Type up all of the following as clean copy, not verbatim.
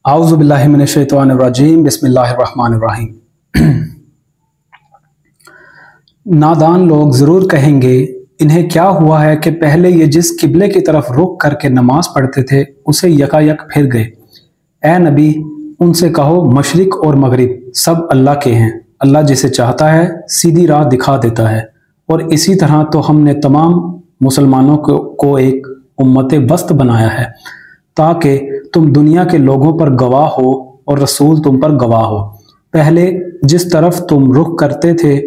आऊज़ु बिल्लाहि मिनश शैतानिर रजीम बिस्मिल्लाहिर रहमानिर रहीम। नादान लोग ज़रूर कहेंगे, इन्हें क्या हुआ है कि पहले ये जिस किबले की तरफ रुख करके नमाज पढ़ते थे उसे यकायक फिर गए। ए नबी, उनसे कहो, मशरिक और मगरिब सब अल्लाह के हैं। अल्लाह जिसे चाहता है सीधी राह दिखा देता है। और इसी तरह तो हमने तमाम मुसलमानों को एक उम्मत वस्त बनाया है ताकि तुम दुनिया के लोगों पर गवाह हो और रसूल तुम पर गवाह हो। पहले जिस तरफ तुम रुख करते थे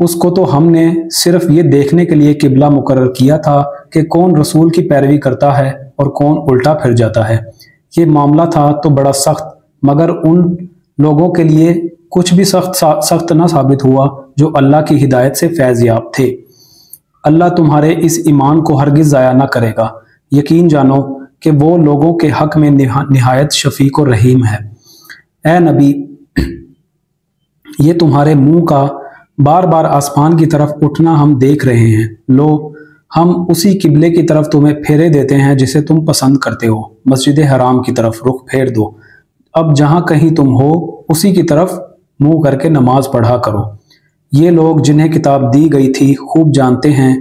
उसको तो हमने सिर्फ ये देखने के लिए किबला मुकर्रर किया था कि कौन रसूल की पैरवी करता है और कौन उल्टा फिर जाता है। ये मामला था तो बड़ा सख्त, मगर उन लोगों के लिए कुछ भी सख्त ना साबित हुआ जो अल्लाह की हिदायत से फैज़ याब थे। अल्लाह तुम्हारे इस ईमान को हरगिज़ ज़ाया ना करेगा। यकीन जानो कि वो लोगों के हक में निहायत शफीक और रहीम है। ए नबी, ये तुम्हारे मुंह का बार बार आसमान की तरफ उठना हम देख रहे हैं। लो, हम उसी किबले की तरफ तुम्हें फेरे देते हैं जिसे तुम पसंद करते हो। मस्जिद हराम की तरफ रुख फेर दो। अब जहाँ कहीं तुम हो उसी की तरफ मुंह करके नमाज पढ़ा करो। ये लोग जिन्हें किताब दी गई थी खूब जानते हैं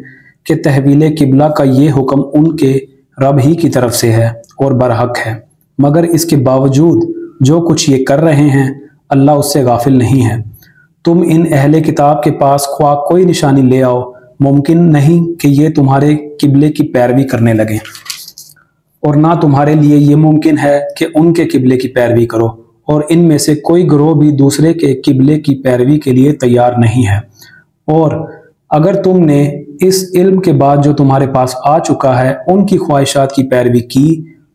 कि तहवील किबला का ये हुक्म उनके रब ही की तरफ से है और बरहक है, मगर इसके बावजूद जो कुछ ये कर रहे हैं अल्लाह उससे गाफिल नहीं है। तुम इन अहले किताब के पास ख्वाह कोई निशानी ले आओ, मुमकिन नहीं कि ये तुम्हारे किबले की पैरवी करने लगें, और ना तुम्हारे लिए ये मुमकिन है कि उनके किबले की पैरवी करो, और इनमें से कोई गिरोह भी दूसरे के किबले की पैरवी के लिए तैयार नहीं है। और अगर तुमने इस इल्म के बाद जो तुम्हारे पास आ चुका है उनकी ख्वाहिशात की पैरवी की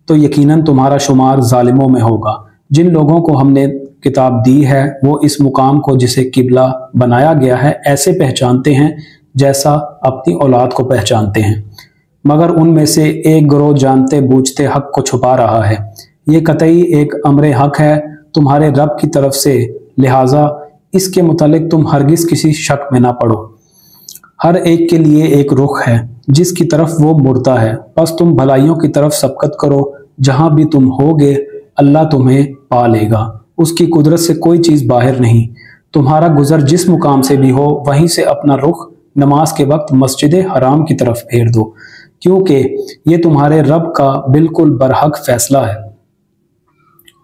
तो यकीनन तुम्हारा शुमार जालिमों में होगा। जिन लोगों को हमने किताब दी है वो इस मुकाम को जिसे किबला बनाया गया है ऐसे पहचानते हैं जैसा अपनी औलाद को पहचानते हैं, मगर उनमें से एक गिरोह जानते बूझते हक को छुपा रहा है। ये कतई एक अमरे हक है तुम्हारे रब की तरफ से, लिहाजा इसके मुतालिक तुम हरगिज़ किसी शक में ना पड़ो। हर एक के लिए एक रुख है जिसकी तरफ वो मुड़ता है, बस तुम भलाइयों की तरफ सबकत करो। जहां भी तुम होगे अल्लाह तुम्हें पा लेगा। उसकी कुदरत से कोई चीज़ बाहर नहीं। तुम्हारा गुजर जिस मुकाम से भी हो वहीं से अपना रुख नमाज के वक्त मस्जिद हराम की तरफ फेर दो, क्योंकि ये तुम्हारे रब का बिल्कुल बरहक फैसला है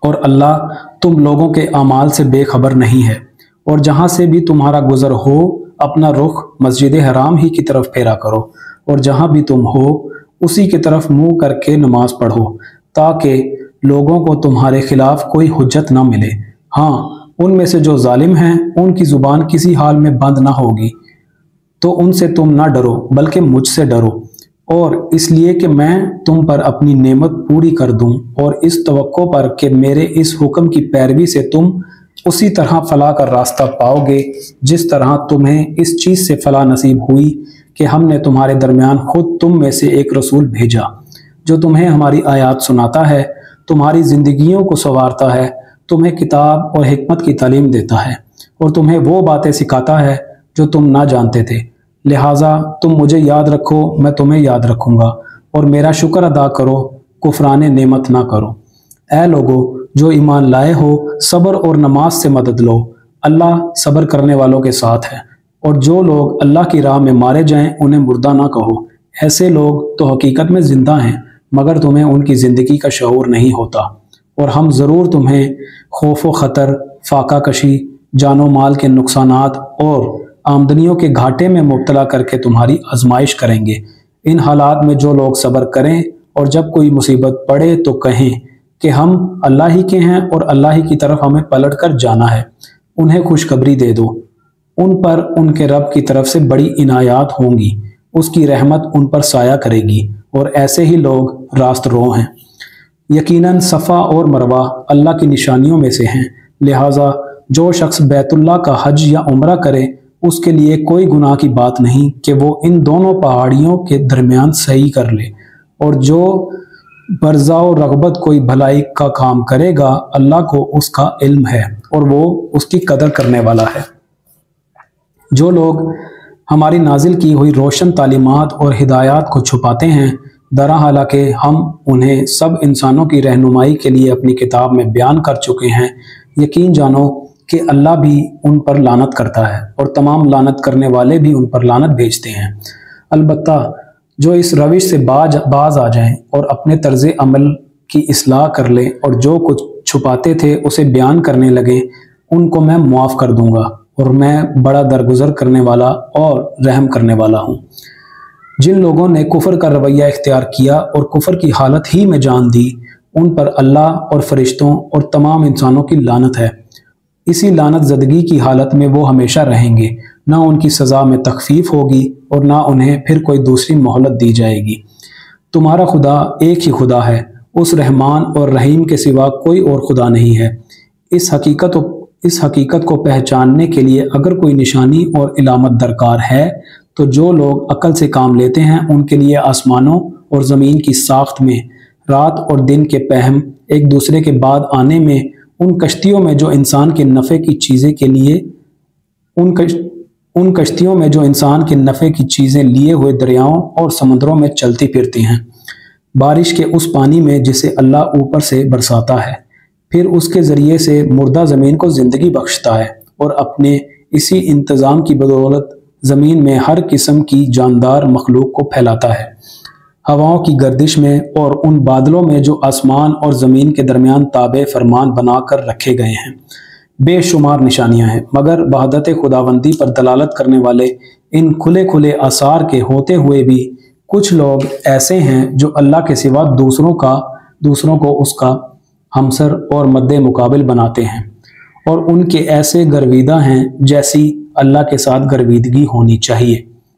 और अल्लाह तुम लोगों के अमाल से बेखबर नहीं है। और जहां से भी तुम्हारा गुजर हो अपना रुख मस्जिद हराम ही की तरफ फेरा करो, और जहां भी तुम हो उसी की तरफ मुंह करके नमाज पढ़ो ताकि लोगों को तुम्हारे खिलाफ कोई हुज्जत ना मिले। हाँ, उनमें से जो जालिम हैं उनकी जुबान किसी हाल में बंद ना होगी, तो उनसे तुम ना डरो बल्कि मुझसे डरो, और इसलिए कि मैं तुम पर अपनी नेमत पूरी कर दूं, और इस तवक्को पर कि मेरे इस हुक्म की पैरवी से तुम उसी तरह फलाह का रास्ता पाओगे जिस तरह तुम्हें इस चीज़ से फलाह नसीब हुई कि हमने तुम्हारे दरमियान खुद तुम में से एक रसूल भेजा जो तुम्हें हमारी आयात सुनाता है, तुम्हारी ज़िंदगियों को संवारता है, तुम्हें किताब और हिकमत की तालीम देता है, और तुम्हें वो बातें सिखाता है जो तुम ना जानते थे। लिहाजा तुम मुझे याद रखो, मैं तुम्हें याद रखूँगा, और मेरा शुक्र अदा करो, कुफरान नेमत ना करो। ऐ लोगो जो ईमान लाए हो, सब्र और नमाज से मदद लो। अल्लाह सब्र करने वालों के साथ है। और जो लोग अल्लाह की राह में मारे जाएं उन्हें मुर्दा ना कहो। ऐसे लोग तो हकीकत में जिंदा हैं, मगर तुम्हें उनकी ज़िंदगी का शऊर नहीं होता। और हम ज़रूर तुम्हें खौफ व ख़तर, फाका कशी, जानो माल के नुकसानात और आमदनियों के घाटे में मुब्तला करके तुम्हारी आजमाइश करेंगे। इन हालात में जो लोग सब्र करें और जब कोई मुसीबत पड़े तो कहें कि हम अल्लाह ही के हैं और अल्लाह ही की तरफ हमें पलट कर जाना है, उन्हें खुशखबरी दे दो। उन पर उनके रब की तरफ से बड़ी इनायात होंगी, उसकी रहमत उन पर साया करेगी, और ऐसे ही लोग रास्त रो हैं। यकीनन सफ़ा और मरवा अल्लाह की निशानियों में से हैं, लिहाजा जो शख्स बैतुल्लाह का हज या उम्रा करे उसके लिए कोई गुनाह की बात नहीं कि वो इन दोनों पहाड़ियों के दरमियान सही कर ले। और जो बर्ज़ा और रग़बत कोई भलाई का काम करेगा अल्लाह को उसका इल्म है और वो उसकी कदर करने वाला है। जो लोग हमारी नाजिल की हुई रोशन तालीमात और हिदायत को छुपाते हैं दरा हालांकि हम उन्हें सब इंसानों की रहनुमाई के लिए अपनी किताब में बयान कर चुके हैं, यकीन जानो कि अल्लाह भी उन पर लानत करता है और तमाम लानत करने वाले भी उन पर लानत भेजते हैं। अलबत्ता जो इस रविश से बाज आ जाएं और अपने तर्ज अमल की इस्लाह कर लें और जो कुछ छुपाते थे उसे बयान करने लगे, उनको मैं मुआफ़ कर दूंगा और मैं बड़ा दरगुजर करने वाला और रहम करने वाला हूँ। जिन लोगों ने कुफर का रवैया इख्तियार किया और कुफर की हालत ही में जान दी, उन पर अल्लाह और फरिश्तों और तमाम इंसानों की लानत है। इसी लानत ज़दगी की हालत में वो हमेशा रहेंगे, ना उनकी सज़ा में तखफीफ होगी और ना उन्हें फिर कोई दूसरी मोहलत दी जाएगी। तुम्हारा खुदा एक ही खुदा है, उस रहमान और रहीम के सिवा कोई और खुदा नहीं है। इस हकीकत को पहचानने के लिए अगर कोई निशानी और इलामत दरकार है तो जो लोग अक्ल से काम लेते हैं उनके लिए आसमानों और ज़मीन की साख्त में, रात और दिन के पहम एक दूसरे के बाद आने में, उन कश्तियों में जो इंसान के नफ़े की चीज़ें के लिए उन कश्तियों में जो इंसान के नफ़े की चीज़ें लिए हुए दरियाओं और समुद्रों में चलती फिरती हैं, बारिश के उस पानी में जिसे अल्लाह ऊपर से बरसाता है, फिर उसके ज़रिए से मुर्दा ज़मीन को ज़िंदगी बख्शता है और अपने इसी इंतज़ाम की बदौलत ज़मीन में हर किस्म की जानदार मखलूक को फैलाता है। हवाओं की गर्दिश में और उन बादलों में जो आसमान और ज़मीन के दरमियान ताबे फरमान बनाकर रखे गए हैं, बेशुमार निशानियां हैं, मगर वहदत खुदाबंदी पर दलालत करने वाले इन खुले खुले आसार के होते हुए भी कुछ लोग ऐसे हैं जो अल्लाह के सिवा दूसरों को उसका हमसर और मद्दे मुकाबिल बनाते हैं और उनके ऐसे गर्विदा हैं जैसी अल्लाह के साथ गर्विदगी होनी चाहिए।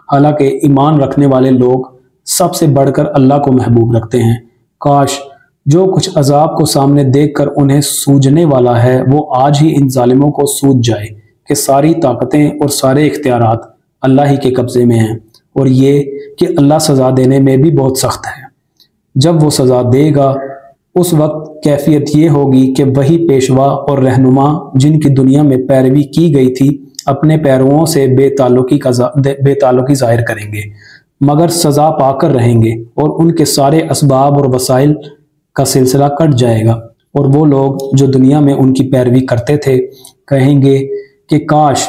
हालांकि ईमान रखने वाले लोग सबसे बढ़कर अल्लाह को महबूब रखते हैं। काश जो कुछ अजाब को सामने देखकर उन्हें सूझने वाला है वो आज ही इन जालिमों को सूझ जाए कि सारी ताकतें और सारे इख्तियारात अल्लाह ही के कब्ज़े में हैं और ये कि अल्लाह सज़ा देने में भी बहुत सख्त है। जब वो सज़ा देगा उस वक्त कैफियत ये होगी कि वही पेशवा और रहनुमा जिनकी दुनिया में पैरवी की गई थी अपने पैरवों से बेताल्लुकी ज़ाहिर करेंगे, मगर सज़ा पाकर रहेंगे और उनके सारे असबाब और वसाइल का सिलसिला कट जाएगा और वो लोग जो दुनिया में उनकी पैरवी करते थे कहेंगे कि काश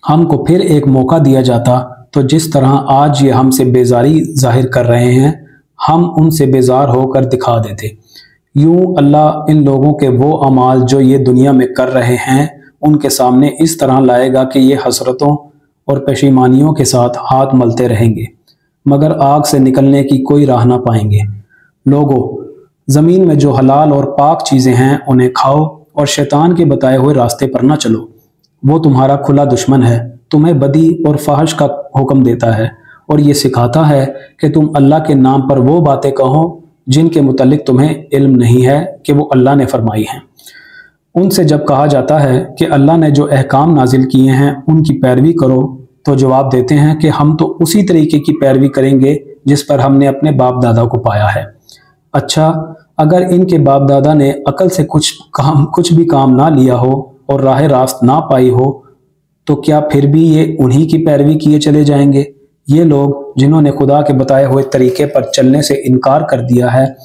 हमको फिर एक मौका दिया जाता तो जिस तरह आज ये हमसे बेजारी जाहिर कर रहे हैं हम उनसे बेजार होकर दिखा देते। यूं अल्लाह इन लोगों के वो अमाल जो ये दुनिया में कर रहे हैं उनके सामने इस तरह लाएगा कि ये हसरतों और पेशीमानियों के साथ हाथ मलते रहेंगे, मगर आग से निकलने की कोई राह ना पाएंगे। लोगों, ज़मीन में जो हलाल और पाक चीज़ें हैं उन्हें खाओ और शैतान के बताए हुए रास्ते पर ना चलो। वो तुम्हारा खुला दुश्मन है, तुम्हें बदी और फाहश का हुक्म देता है और ये सिखाता है कि तुम अल्लाह के नाम पर वो बातें कहो जिनके मुतल्लिक तुम्हें इल्म नहीं है कि वो अल्लाह ने फरमाई हैं। उनसे जब कहा जाता है कि अल्लाह ने जो अहकाम नाजिल किए हैं उनकी पैरवी करो तो जवाब देते हैं कि हम तो उसी तरीके की पैरवी करेंगे जिस पर हमने अपने बाप दादा को पाया है। अच्छा, अगर इनके बाप दादा ने अकल से कुछ भी काम ना लिया हो और राह रास्त ना पाई हो तो क्या फिर भी ये उन्हीं की पैरवी किए चले जाएंगे? ये लोग जिन्होंने खुदा के बताए हुए तरीके पर चलने से इनकार कर दिया है,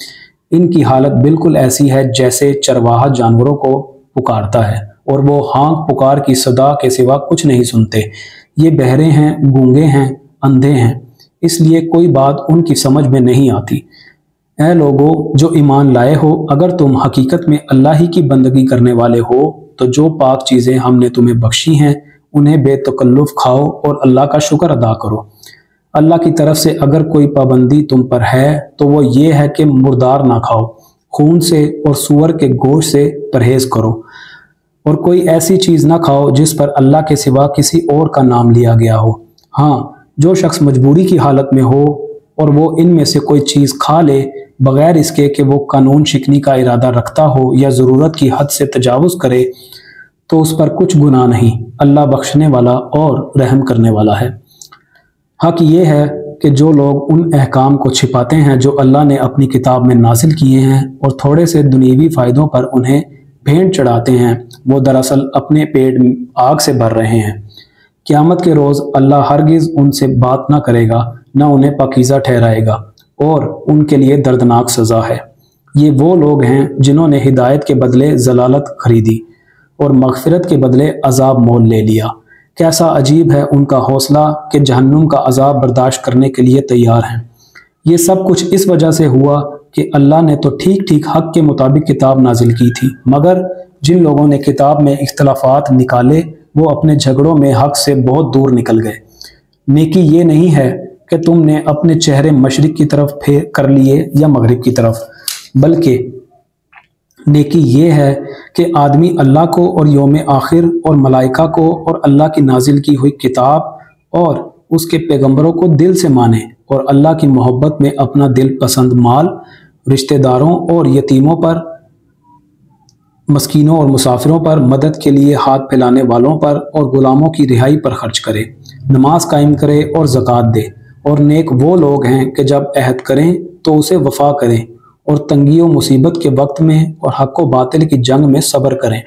इनकी हालत बिल्कुल ऐसी है जैसे चरवाहा जानवरों को पुकारता है और वो हाँक पुकार की सदा के सिवा कुछ नहीं सुनते। ये बहरे हैं, गूंगे हैं, अंधे हैं, इसलिए कोई बात उनकी समझ में नहीं आती। ऐ लोगों जो ईमान लाए हो, अगर तुम हकीकत में अल्लाह ही की बंदगी करने वाले हो तो जो पाक चीज़ें हमने तुम्हें बख्शी हैं उन्हें बेतकल्लुफ़ खाओ और अल्लाह का शुक्र अदा करो। अल्लाह की तरफ से अगर कोई पाबंदी तुम पर है तो वो ये है कि मुर्दार ना खाओ, खून से और सूअर के गोश्त से परहेज़ करो और कोई ऐसी चीज़ ना खाओ जिस पर अल्लाह के सिवा किसी और का नाम लिया गया हो। हाँ, जो शख्स मजबूरी की हालत में हो और वो इनमें से कोई चीज़ खा ले बगैर इसके कि वो कानून शिकनी का इरादा रखता हो या ज़रूरत की हद से तजावुज़ करे तो उस पर कुछ गुनाह नहीं। अल्लाह बख्शने वाला और रहम करने वाला है। हक ये है कि जो लोग उन अहकाम को छिपाते हैं जो अल्लाह ने अपनी किताब में नाजिल किए हैं और थोड़े से दुनियावी फ़ायदों पर उन्हें भेंट चढ़ाते हैं, वो दरअसल अपने पेट आग से भर रहे हैं। क़यामत के रोज़ अल्लाह हरगिज़ उनसे बात ना करेगा, ना उन्हें पाकीज़ा ठहराएगा اور ان کے لیے دردناک سزا ہے۔ یہ وہ لوگ ہیں جنہوں نے ہدایت کے بدلے ضلالت خریدی اور مغفرت کے بدلے عذاب مول لے لیا۔ کیسا عجیب ہے ان کا حوصلہ کہ جہنم کا عذاب برداشت کرنے کے لیے تیار ہیں۔ یہ سب کچھ اس وجہ سے ہوا کہ اللہ نے تو ٹھیک ٹھیک حق کے مطابق کتاب نازل کی تھی، مگر جن لوگوں نے کتاب میں اختلافات نکالے وہ اپنے جھگڑوں میں حق سے بہت دور نکل گئے۔ نیکی یہ نہیں ہے کہ تم نے اپنے چہرے مشرق کی طرف پھیر کر لیے یا مغرب کی طرف، بلکہ نیکی یہ ہے کہ آدمی اللہ کو اور یوم آخر اور ملائکہ کو اور اللہ کی نازل کی ہوئی کتاب اور اس کے پیغمبروں کو دل سے مانے اور اللہ کی محبت میں اپنا دل پسند مال رشتہ داروں اور یتیموں پر، مسکینوں اور مسافروں پر، مدد کے لیے ہاتھ پھیلانے والوں پر اور غلاموں کی رہائی پر خرچ کرے، نماز قائم کرے اور زکوٰۃ دے۔ اور نیک وہ لوگ ہیں کہ جب عہد کریں تو اسے وفا کریں اور تنگی و مصیبت کے وقت میں اور حق و باطل کی جنگ میں صبر کریں۔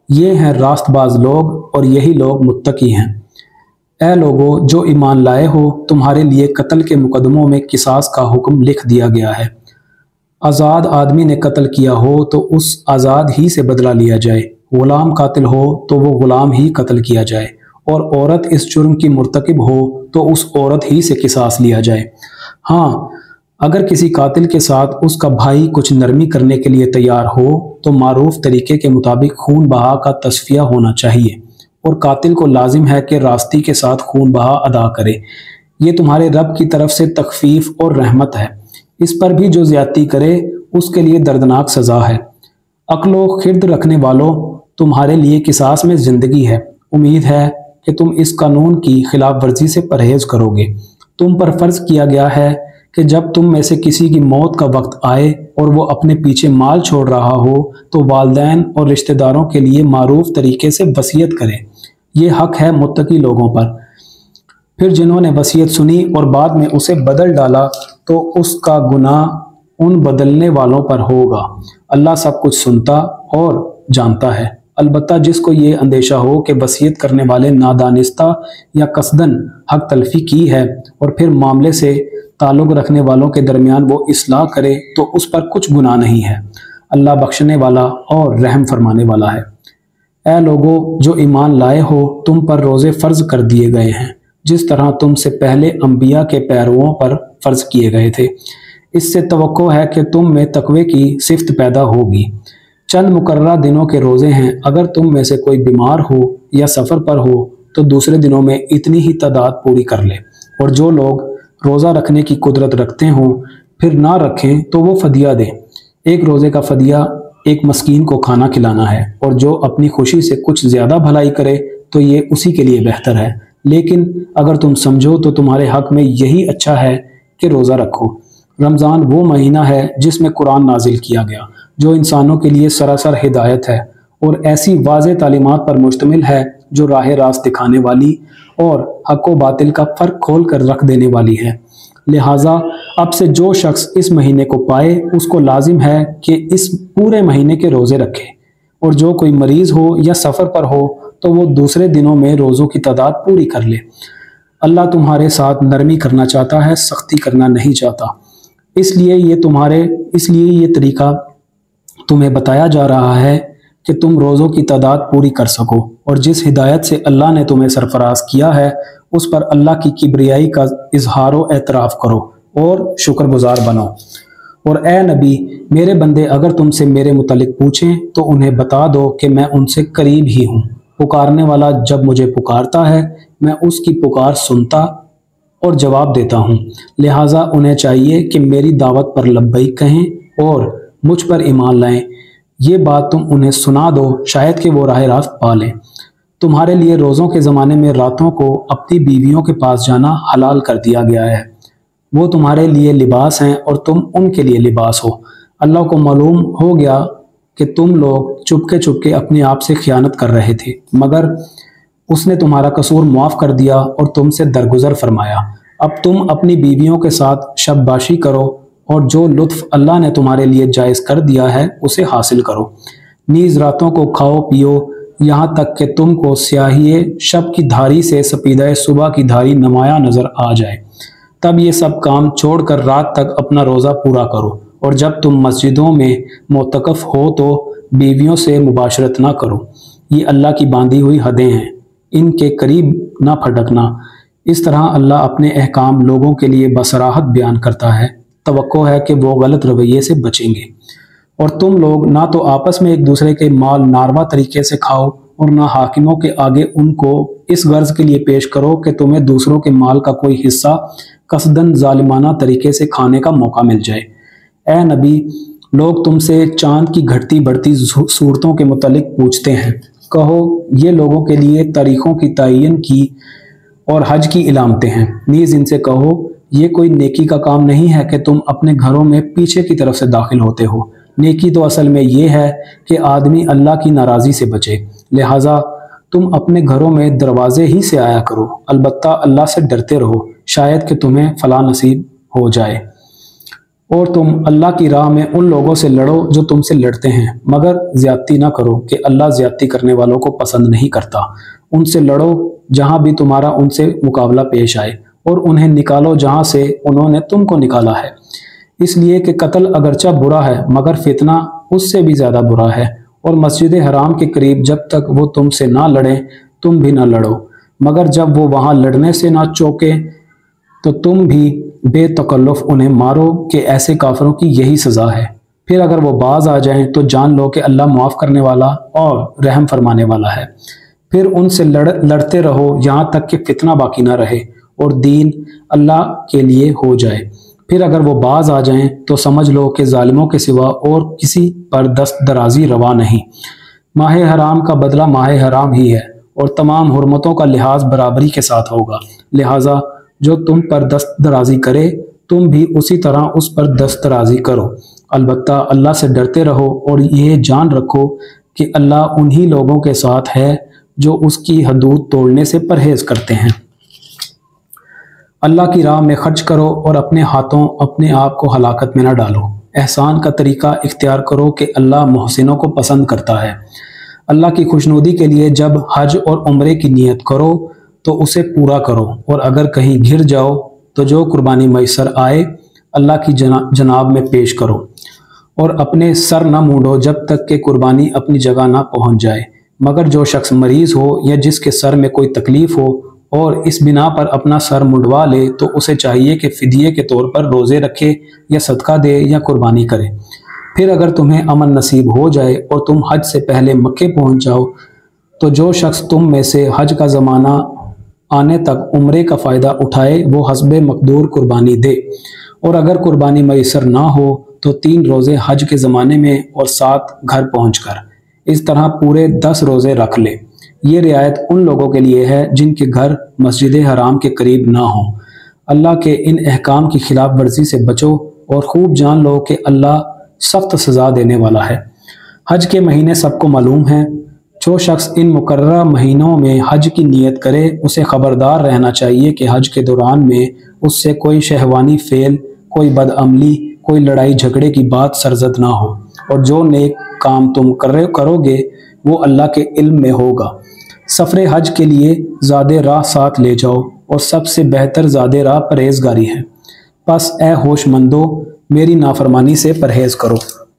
یہ ہیں راست باز لوگ اور یہی لوگ متقی ہیں۔ اے لوگو جو ایمان لائے ہو، تمہارے لیے قتل کے مقدموں میں قصاص کا حکم لکھ دیا گیا ہے۔ آزاد آدمی نے قتل کیا ہو تو اس آزاد ہی سے بدلہ لیا جائے، غلام قاتل ہو تو وہ غلام ہی قتل کیا جائے، اور عورت اس جرم کی مرتکب ہو تو اس عورت ہی سے قصاص لیا جائے۔ ہاں، اگر کسی قاتل کے ساتھ اس کا بھائی کچھ نرمی کرنے کے لیے تیار ہو تو معروف طریقے کے مطابق خون بہا کا تصفیہ ہونا چاہیے، اور قاتل کو لازم ہے کہ راستی کے ساتھ خون بہا ادا کرے۔ یہ تمہارے رب کی طرف سے تخفیف اور رحمت ہے۔ اس پر بھی جو زیادتی کرے اس کے لیے دردناک سزا ہے۔ عقل و خرد رکھنے والوں، تمہارے لیے قصاص میں زندگی ہے۔ امید ہے کہ تم اس قانون کی خلاف ورزی سے پرہیز کرو گے۔ تم پر فرض کیا گیا ہے کہ جب تم میں سے کسی کی موت کا وقت آئے اور وہ اپنے پیچھے مال چھوڑ رہا ہو تو والدین اور رشتہ داروں کے لیے معروف طریقے سے وصیت کرے۔ یہ حق ہے متقی لوگوں پر۔ پھر جنہوں نے وصیت سنی اور بعد میں اسے بدل ڈالا تو اس کا گناہ ان بدلنے والوں پر ہوگا۔ اللہ سب کچھ سنتا اور جانتا ہے۔ البتہ جس کو یہ اندیشہ ہو کہ وصیت کرنے والے نادانستہ یا قصدن حق تلفی کی ہے اور پھر معاملے سے تعلق رکھنے والوں کے درمیان وہ اصلاح کرے تو اس پر کچھ گناہ نہیں ہے۔ اللہ بخشنے والا اور رحم فرمانے والا ہے۔ اے لوگو جو ایمان لائے ہو، تم پر روزے فرض کر دیے گئے ہیں جس طرح تم سے پہلے انبیاء کے پیرووں پر فرض کیے گئے تھے۔ اس سے توقع ہے کہ تم میں تقوی کی صفت پیدا ہوگی۔ چند مقررہ دنوں کے روزے ہیں۔ اگر تم میں سے کوئی بیمار ہو یا سفر پر ہو تو دوسرے دنوں میں اتنی ہی تعداد پوری کر لے، اور جو لوگ روزہ رکھنے کی قدرت رکھتے ہوں پھر نہ رکھیں تو وہ فدیہ دیں۔ ایک روزے کا فدیہ ایک مسکین کو کھانا کھلانا ہے، اور جو اپنی خوشی سے کچھ زیادہ بھلائی کرے تو یہ اسی کے لیے بہتر ہے۔ لیکن اگر تم سمجھو تو تمہارے حق میں یہی اچھا ہے کہ روزہ رکھو۔ رمضان وہ مہینہ ہے جس میں قرآن نازل کیا گیا، جو انسانوں کے لیے سراسر ہدایت ہے اور ایسی واضح تعلیمات پر مشتمل ہے جو راہ راست دکھانے والی اور حق و باطل کا فرق کھول کر رکھ دینے والی ہے۔ لہٰذا اب سے جو شخص اس مہینے کو پائے اس کو لازم ہے کہ اس پورے مہینے کے روزے رکھے، اور جو کوئی مریض ہو یا سفر پر ہو تو وہ دوسرے دنوں میں روزوں کی تعداد پوری کر لے۔ اللہ تمہارے ساتھ نرمی کرنا چاہتا ہے، سختی کرنا نہیں چاہتا۔ اس لیے یہ طریقہ تمہیں بتایا جا رہا ہے کہ تم روزوں کی تعداد پوری کر سکو، اور جس ہدایت سے اللہ نے تمہیں سرفراز کیا ہے اس پر اللہ کی کبریائی کا اظہار و اعتراف کرو اور شکر گزار بنو۔ اور اے نبی، میرے بندے اگر تم سے میرے متعلق پوچھیں تو انہیں بتا دو کہ میں ان سے قریب ہی ہوں۔ پکارنے والا جب مجھے پکارتا ہے میں اس کی پکار سنتا اور جواب دیتا ہوں۔ لہٰذا انہیں چاہیے کہ میری دعوت پر لبیک کہیں اور مجھ پر ایمان لائیں۔ یہ بات تم انہیں سنا دو، شاید کہ وہ راہ راست پا لیں۔ تمہارے لیے روزوں کے زمانے میں راتوں کو اپنی بیویوں کے پاس جانا حلال کر دیا گیا ہے۔ وہ تمہارے لیے لباس ہیں اور تم ان کے لیے لباس ہو۔ اللہ کو معلوم ہو گیا کہ تم لوگ چپکے اپنے آپ سے خیانت کر رہے تھے، مگر اس نے تمہارا قصور معاف کر دیا اور تم سے درگزر فرمایا۔ اب تم اپنی بیویوں کے ساتھ شب باشی کرو اور جو لطف اللہ نے تمہارے لیے جائز کر دیا ہے اسے حاصل کرو۔ نیز راتوں کو کھاؤ پیو یہاں تک کہ تم کو سیاہی شب کی دھاری سے سپیدہ صبح کی دھاری نمایاں نظر آ جائے۔ तब ये सब काम छोड़कर रात तक अपना रोज़ा पूरा करो, और जब तुम मस्जिदों में मोतकफ हो तो बीवियों से मुबाशरत ना करो। ये अल्लाह की बांधी हुई हदें हैं, इनके करीब ना फटकना। इस तरह अल्लाह अपने अहकाम लोगों के लिए बसराहत बयान करता है। तवक्को है कि वो गलत रवैये से बचेंगे। और तुम लोग ना तो आपस में एक दूसरे के माल नारवा तरीके से खाओ, और ना हाकिमों के आगे उनको इस गर्ज के लिए पेश करो कि तुम्हें दूसरों के माल का कोई हिस्सा कसदन जालिमाना तरीके से खाने का मौका मिल जाए। ए नबी, लोग तुमसे चांद की घटती बढ़ती सूरतों के मुतालिक पूछते हैं। कहो, ये लोगों के लिए तारीखों की तयन की और हज की इलामतें हैं। नीज़ इनसे कहो, ये कोई नेकी का काम नहीं है कि तुम अपने घरों में पीछे की तरफ से दाखिल होते हो। नेकी तो असल में ये है कि आदमी अल्लाह की नाराज़ी से बचे। लिहाजा तुम अपने घरों में दरवाजे ही से आया करो। अलबत्ता अल्लाह से डरते रहो, शायद कि तुम्हें फलाह नसीब हो जाए। और तुम अल्लाह की राह में उन लोगों से लड़ो जो तुमसे लड़ते हैं, मगर ज्यादती ना करो कि अल्लाह ज्यादती करने वालों को पसंद नहीं करता। उनसे लड़ो जहां भी तुम्हारा उनसे मुकाबला पेश आए, और उन्हें निकालो जहां से उन्होंने तुमको निकाला है। इसलिए कि कत्ल अगरचा बुरा है, मगर फितना उससे भी ज़्यादा बुरा है। और मस्जिद हराम के करीब जब तक वो तुमसे ना लड़े, तुम भी ना लड़ो, मगर जब वो वहाँ लड़ने से ना चौके तो तुम भी बेतकल्लुफ़ उन्हें मारो, कि ऐसे काफिरों की यही सज़ा है। फिर अगर वो बाज आ जाएं तो जान लो कि अल्लाह माफ़ करने वाला और रहम फरमाने वाला है। फिर उनसे लड़ते रहो यहाँ तक कि फितना बाकी ना रहे और दीन अल्लाह के लिए हो जाए। फिर अगर वो बाज आ जाएं तो समझ लो कि जालिमों के सिवा और किसी पर दस्त दराजी रवा नहीं। माह हराम का बदला माह हराम ही है, और तमाम हुर्मतों का लिहाज बराबरी के साथ होगा। लिहाजा जो तुम पर दस्त दराजी करे, तुम भी उसी तरह उस पर दस्त दराजी करो। अलबत्ता अल्लाह से डरते रहो, और ये जान रखो कि अल्लाह उन्हीं लोगों के साथ है जो उसकी हदूद तोड़ने से परहेज करते हैं। अल्लाह की राह में खर्च करो, और अपने हाथों अपने आप को हलाकत में न डालो। एहसान का तरीका इख्तियार करो कि अल्लाह मोहसिनों को पसंद करता है। अल्लाह की खुशनुदी के लिए जब हज और उम्रे की नीयत करो तो उसे पूरा करो, और अगर कहीं घिर जाओ तो जो कुर्बानी मैसर आए अल्लाह की जनाब में पेश करो, और अपने सर न मूंढो जब तक कि कुर्बानी अपनी जगह ना पहुंच जाए। मगर जो शख्स मरीज हो या जिसके सर में कोई तकलीफ हो और इस बिना पर अपना सर मुंडवा ले, तो उसे चाहिए कि फिदिये के तौर पर रोज़े रखे या सदका दे या कुर्बानी करे। फिर अगर तुम्हें अमन नसीब हो जाए और तुम हज से पहले मक्के पहुंच जाओ, तो जो शख्स तुम में से हज का ज़माना आने तक उम्रे का फ़ायदा उठाए, वो हस्बे मकदूर कुर्बानी दे। और अगर कुर्बानी मैसर ना हो तो 3 रोज़े हज के ज़माने में और 7 घर पहुंचकर। इस तरह पूरे 10 रोज़े रख ले। ये रियायत उन लोगों के लिए है जिनके घर मस्जिद हराम के करीब ना हो। अल्लाह के इन अहकाम की खिलाफ वर्जी से बचो, और खूब जान लो कि अल्लाह सख्त सज़ा देने वाला है। हज के महीने सबको मालूम हैं। जो शख्स इन मुकर्रर महीनों में हज की नीयत करे, उसे खबरदार रहना चाहिए कि हज के दौरान में उससे कोई शहवानी फेल, कोई बदअमली, कोई लड़ाई झगड़े की बात सरजद ना हो। और जो नेक काम तुम करोगे वो अल्लाह के इल्म में होगा। सफ़र हज के लिए ज़ादे राह साथ ले जाओ, और सबसे बेहतर ज़ादे राह परहेज़गारी है। बस ए होशमंदो, मेरी नाफरमानी से परहेज़ करो,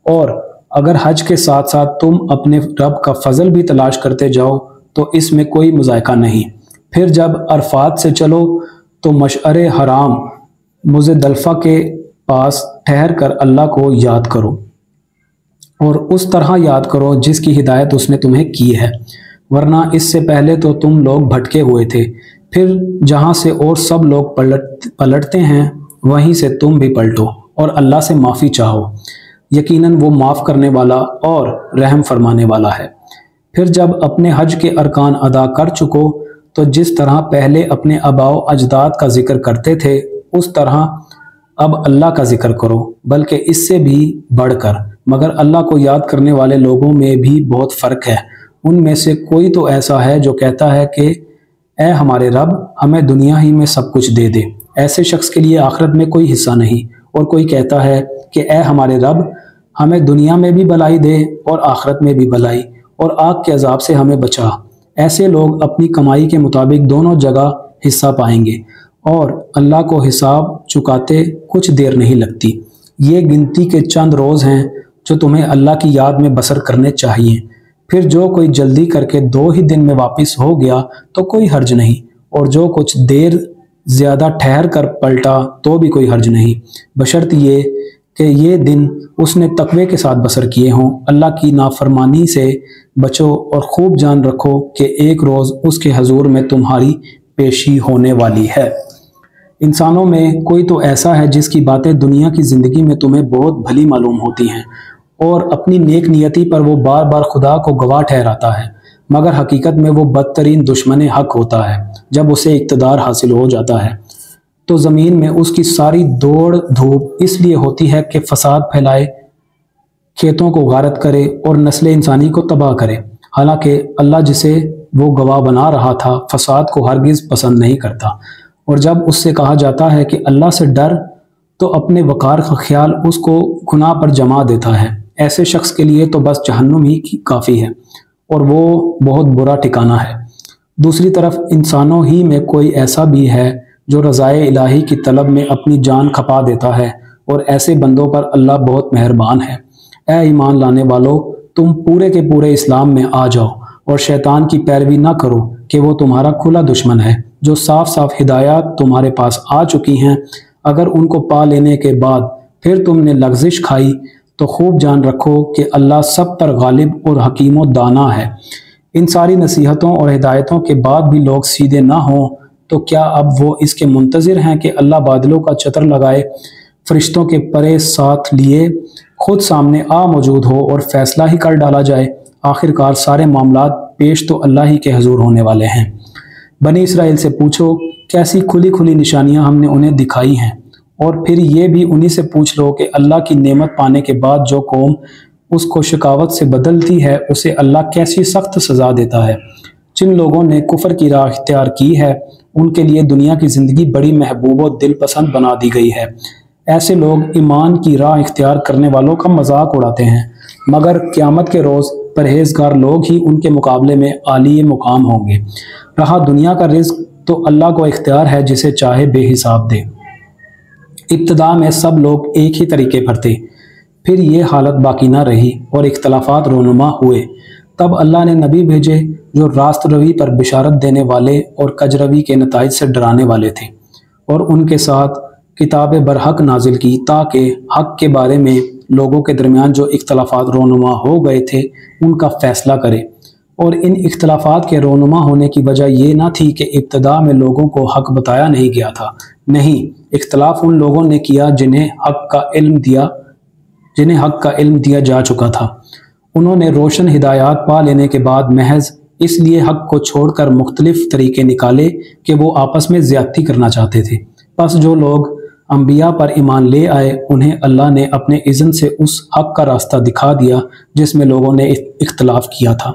और अगर हज के साथ साथ तुम अपने रब का फजल भी तलाश करते जाओ तो इसमें कोई मुज़ायका नहीं। फिर जब अरफात से चलो तो मशअरे हराम मुज़दलिफ़ा के पास ठहर कर अल्लाह को याद करो, और उस तरह याद करो जिसकी हिदायत उसने तुम्हें की है, वरना इससे पहले तो तुम लोग भटके हुए थे। फिर जहाँ से और सब लोग पलटते हैं, वहीं से तुम भी पलटो, और अल्लाह से माफ़ी चाहो। यकीनन वो माफ़ करने वाला और रहम फरमाने वाला है। फिर जब अपने हज के अरकान अदा कर चुको, तो जिस तरह पहले अपने आबाओ अजदाद का जिक्र करते थे, उस तरह अब अल्लाह का जिक्र करो, बल्कि इससे भी बढ़कर। मगर अल्लाह को याद करने वाले लोगों में भी बहुत फ़र्क है। उनमें से कोई तो ऐसा है जो कहता है कि ए हमारे रब, हमें दुनिया ही में सब कुछ दे दे। ऐसे शख्स के लिए आखिरत में कोई हिस्सा नहीं। और कोई कहता है कि ए हमारे रब, हमें दुनिया में भी भलाई दे और आखिरत में भी भलाई, और आग के अजाब से हमें बचा। ऐसे लोग अपनी कमाई के मुताबिक दोनों जगह हिस्सा पाएंगे, اور اللہ کو حساب چکاتے کچھ دیر نہیں لگتی۔ یہ گنتی کے چند روز ہیں جو تمہیں اللہ کی یاد میں بسر کرنے چاہیے۔ پھر جو کوئی جلدی کر کے 2 ہی دن میں واپس ہو گیا تو کوئی حرج نہیں، اور جو کچھ دیر زیادہ ٹھہر کر پلٹا تو بھی کوئی حرج نہیں، بشرط یہ کہ یہ دن اس نے تقوی کے ساتھ بسر کیے ہوں۔ اللہ کی نافرمانی سے بچو اور خوب جان رکھو کہ ایک روز اس کے حضور میں تمہاری پیشی ہونے والی ہے۔ انسانوں میں کوئی تو ایسا ہے جس کی باتیں دنیا کی زندگی میں تمہیں بہت بھلی معلوم ہوتی ہیں، اور اپنی نیک نیتی پر وہ بار بار خدا کو گواہ ٹھہراتا ہے، مگر حقیقت میں وہ بدترین دشمن حق ہوتا ہے۔ جب اسے اقتدار حاصل ہو جاتا ہے تو زمین میں اس کی ساری دوڑ دھوپ اس لیے ہوتی ہے کہ فساد پھیلائے، کھیتوں کو غارت کرے اور نسل انسانی کو تباہ کرے، حالانکہ اللہ جسے وہ گواہ بنا رہا تھا فساد کو ہرگز پسند نہیں کرتا۔ اور جب اس سے کہا جاتا ہے کہ اللہ سے ڈر، تو اپنے وقار کا خیال اس کو گناہ پر جما دیتا ہے۔ ایسے شخص کے لیے تو بس جہنم ہی کافی ہے، اور وہ بہت برا ٹھکانہ ہے۔ دوسری طرف انسانوں ہی میں کوئی ایسا بھی ہے جو رضائے الہی کی طلب میں اپنی جان کھپا دیتا ہے، اور ایسے بندوں پر اللہ بہت مہربان ہے۔ اے ایمان لانے والو، تم پورے کے پورے اسلام میں آ جاؤ اور شیطان کی پیروی نہ کرو کہ وہ تمہارا کھلا دشمن ہے۔ جو صاف صاف ہدایات تمہارے پاس آ چکی ہیں، اگر ان کو پا لینے کے بعد پھر تم نے لغزش کھائی تو خوب جان رکھو کہ اللہ سب پر غالب اور حکیم و دانا ہے۔ ان ساری نصیحتوں اور ہدایتوں کے بعد بھی لوگ سیدھے نہ ہوں تو کیا اب وہ اس کے منتظر ہیں کہ اللہ بادلوں کا چتر لگائے، فرشتوں کے پرے ساتھ لیے خود سامنے آ موجود ہو اور فیصلہ ہی کر ڈالا جائے؟ آخرکار سارے معاملات پیش تو اللہ ہی کے حضور ہونے والے ہیں۔ بنی اسرائیل سے پوچھو کیسی کھلی کھلی نشانیاں ہم نے انہیں دکھائی ہیں، اور پھر یہ بھی انہی سے پوچھ لو کہ اللہ کی نعمت پانے کے بعد جو قوم اس کو شکاوت سے بدلتی ہے اسے اللہ کیسی سخت سزا دیتا ہے۔ جن لوگوں نے کفر کی راہ اختیار کی ہے ان کے لیے دنیا کی زندگی بڑی محبوب و دل پسند بنا دی گئی ہے۔ ایسے لوگ ایمان کی راہ اختیار کرنے والوں کا مذاق اڑاتے ہیں، مگر قیامت کے روز پرہیزگار لوگ ہی ان کے مقابلے میں عالی مقام ہوں گے۔ رہا دنیا کا رزق تو اللہ کو اختیار ہے جسے چاہے بے حساب دے۔ ابتدا میں سب لوگ ایک ہی طریقے پر تھے، پھر یہ حالت باقی نہ رہی اور اختلافات رونما ہوئے۔ تب اللہ نے نبی بھیجے جو راست روی پر بشارت دینے والے اور کج روی کے نتائج سے ڈرانے والے تھے، اور ان کے ساتھ کتاب برحق نازل کی تاکہ حق کے بارے میں لوگوں کے درمیان جو اختلافات رونما ہو گئے تھے ان کا فیصلہ کرے۔ اور ان اختلافات کے رونما ہونے کی وجہ یہ نہ تھی کہ ابتدا میں لوگوں کو حق بتایا نہیں گیا تھا، نہیں، اختلاف ان لوگوں نے کیا جنہیں حق کا علم دیا جا چکا تھا۔ انہوں نے روشن ہدایات پا لینے کے بعد محض اس لیے حق کو چھوڑ کر مختلف طریقے نکالے کہ وہ آپس میں زیادتی کرنا چاہتے تھے۔ پس جو لوگ انبیاء پر ایمان لے آئے انہیں اللہ نے اپنے اذن سے اس حق کا راستہ دکھا دیا جس میں لوگوں نے اختلاف کیا تھا۔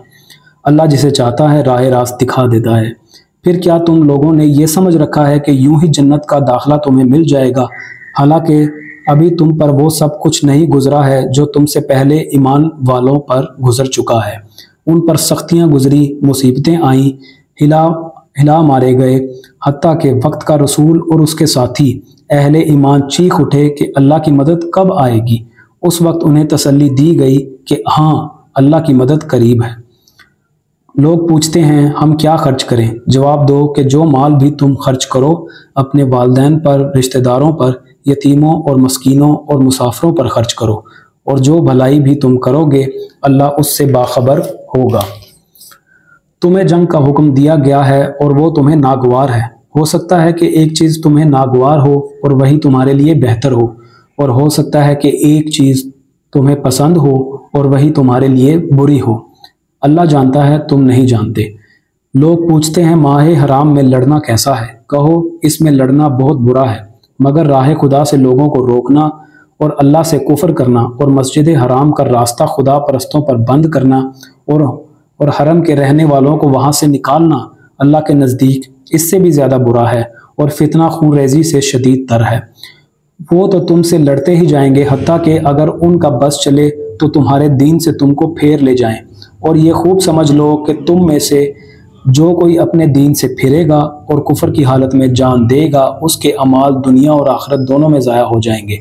اللہ جسے چاہتا ہے راہ راست دکھا دیتا ہے۔ پھر کیا تم لوگوں نے یہ سمجھ رکھا ہے کہ یوں ہی جنت کا داخلہ تمہیں مل جائے گا، حالانکہ ابھی تم پر وہ سب کچھ نہیں گزرا ہے جو تم سے پہلے ایمان والوں پر گزر چکا ہے۔ ان پر سختیاں گزری، مصیبتیں آئیں، ہلا مارے گئے، حتیٰ کہ وقت کا رسول اور اس کے ساتھی اہل ایمان چیخ اٹھے کہ اللہ کی مدد کب آئے گی۔ اس وقت انہیں تسلی دی گئی کہ ہاں، اللہ کی مدد قریب ہے۔ لوگ پوچھتے ہیں ہم کیا خرچ کریں؟ جواب دو کہ جو مال بھی تم خرچ کرو اپنے والدین پر، رشتہ داروں پر، یتیموں اور مسکینوں اور مسافروں پر خرچ کرو، اور جو بھلائی بھی تم کرو گے اللہ اس سے باخبر ہوگا۔ تمہیں جنگ کا حکم دیا گیا ہے اور وہ تمہیں ناگوار ہے۔ ہو سکتا ہے کہ ایک چیز تمہیں ناگوار ہو اور وہی تمہارے لیے بہتر ہو، اور ہو سکتا ہے کہ ایک چیز تمہیں پسند ہو اور وہی تمہارے لیے بری ہو۔ اللہ جانتا ہے، تم نہیں جانتے۔ لوگ پوچھتے ہیں ماہ حرام میں لڑنا کیسا ہے؟ کہو اس میں لڑنا بہت برا ہے، مگر راہ خدا سے لوگوں کو روکنا اور اللہ سے کفر کرنا اور مسجد حرام کا راستہ خدا پرستوں پر بند کرنا اور حرم کے رہنے والوں کو وہاں سے نکالنا اللہ کے نزدیک اس سے بھی زیادہ برا ہے اور فتنہ خون ریزی سے شدید تر ہے۔ وہ تو تم سے لڑتے ہی جائیں گے حتیٰ کہ اگر ان کا بس چلے تو تمہارے دین سے تم کو پھیر لے جائیں، اور یہ خوب سمجھ لو کہ تم میں سے جو کوئی اپنے دین سے پھرے گا اور کفر کی حالت میں جان دے گا اس کے اعمال دنیا اور آخرت دونوں میں ضائع ہو جائیں گے۔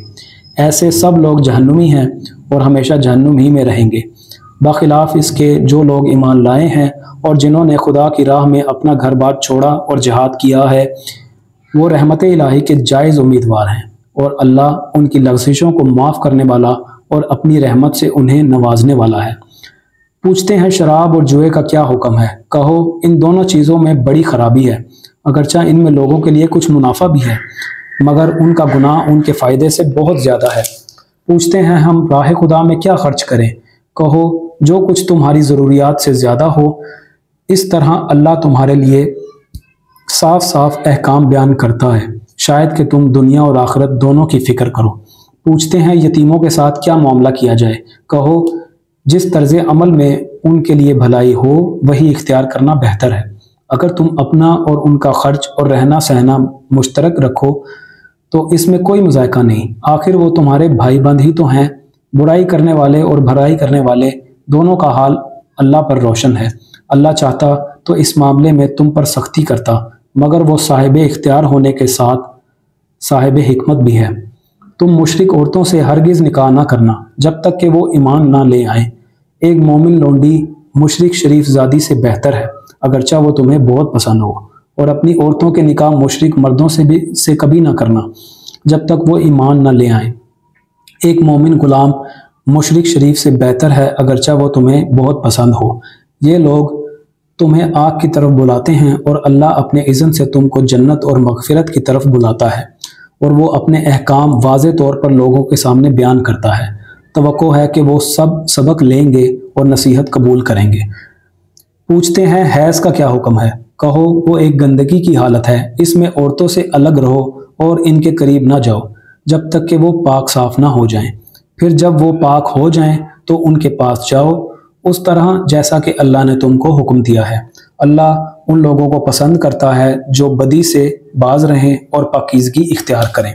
ایسے سب لوگ جہنمی ہیں اور ہمیشہ جہنم ہی میں رہیں گے، بخلاف اس کے جو لوگ ایمان لائے ہیں اور جنہوں نے خدا کی راہ میں اپنا گھر بار چھوڑا اور جہاد کیا ہے، وہ رحمت الہی کے جائز امیدوار ہیں، اور اللہ ان کی لغزشوں کو معاف کرنے والا اور اپنی رحمت سے انہیں نوازنے والا ہے۔ پوچھتے ہیں شراب اور جوئے کا کیا حکم ہے؟ کہو ان دونوں چیزوں میں بڑی خرابی ہے، اگرچہ ان میں لوگوں کے لیے کچھ منافع بھی ہے، مگر ان کا گناہ ان کے فائدے سے بہت زیادہ ہے۔ پوچھتے ہیں ہم راہ خدا میں کیا خرچ کریں؟ کہو جو کچھ تمہاری ضروریات سے زیادہ ہو۔ اس طرح اللہ تمہارے لیے صاف صاف احکام بیان کرتا ہے، شاید کہ تم دنیا اور آخرت دونوں کی فکر کرو۔ پوچھتے ہیں یتیموں کے ساتھ کیا معاملہ کیا جائے؟ کہو جس طرز عمل میں ان کے لیے بھلائی ہو وہی اختیار کرنا بہتر ہے۔ اگر تم اپنا اور ان کا خرچ اور رہنا سہنا مشترک رکھو تو اس میں کوئی مذائقہ نہیں، آخر وہ تمہارے بھائی بند ہی تو ہیں۔ برائی کرنے والے اور بھلائی کرنے والے دونوں کا حال اللہ پر روشن ہے۔ اللہ چاہتا تو اس معاملے میں تم پر سختی کرتا، مگر وہ صاحب اختیار ہونے کے ساتھ صاحب حکمت بھی ہے۔ تم مشرک عورتوں سے ہرگز نکاح نہ کرنا جب تک کہ وہ ایمان نہ لے آئیں۔ ایک مومن لونڈی مشرک شریف زادی سے بہتر ہے، اگرچہ وہ تمہیں بہت پسند ہو، اور اپنی عورتوں کے نکاح مشرک مردوں سے کبھی نہ کرنا جب تک وہ ایمان نہ لے آئیں۔ ایک مومن غلام مشرک شریف سے بہتر ہے، اگرچہ وہ تمہیں بہت پسند ہو۔ یہ لوگ تمہیں آگ کی طرف بلاتے ہیں اور اللہ اپنے اذن سے تم کو جنت اور مغفرت کی طرف بلاتا ہے، اور وہ اپنے احکام واضح طور پر لوگوں کے سامنے بیان کرتا ہے۔ توقع ہے کہ وہ سب سبق لیں گے اور نصیحت قبول کریں گے۔ پوچھتے ہیں حیض کا کیا حکم ہے؟ کہو وہ ایک گندگی کی حالت ہے، اس میں عورتوں سے الگ رہو اور ان کے قریب نہ جاؤ جب تک کہ وہ پاک صاف نہ ہو جائیں، پھر جب وہ پاک ہو جائیں تو ان کے پاس جاؤ، اس طرح جیسا کہ اللہ نے تم کو حکم دیا ہے۔ اللہ ان لوگوں کو پسند کرتا ہے جو بدی سے باز رہیں اور پاکیزگی اختیار کریں۔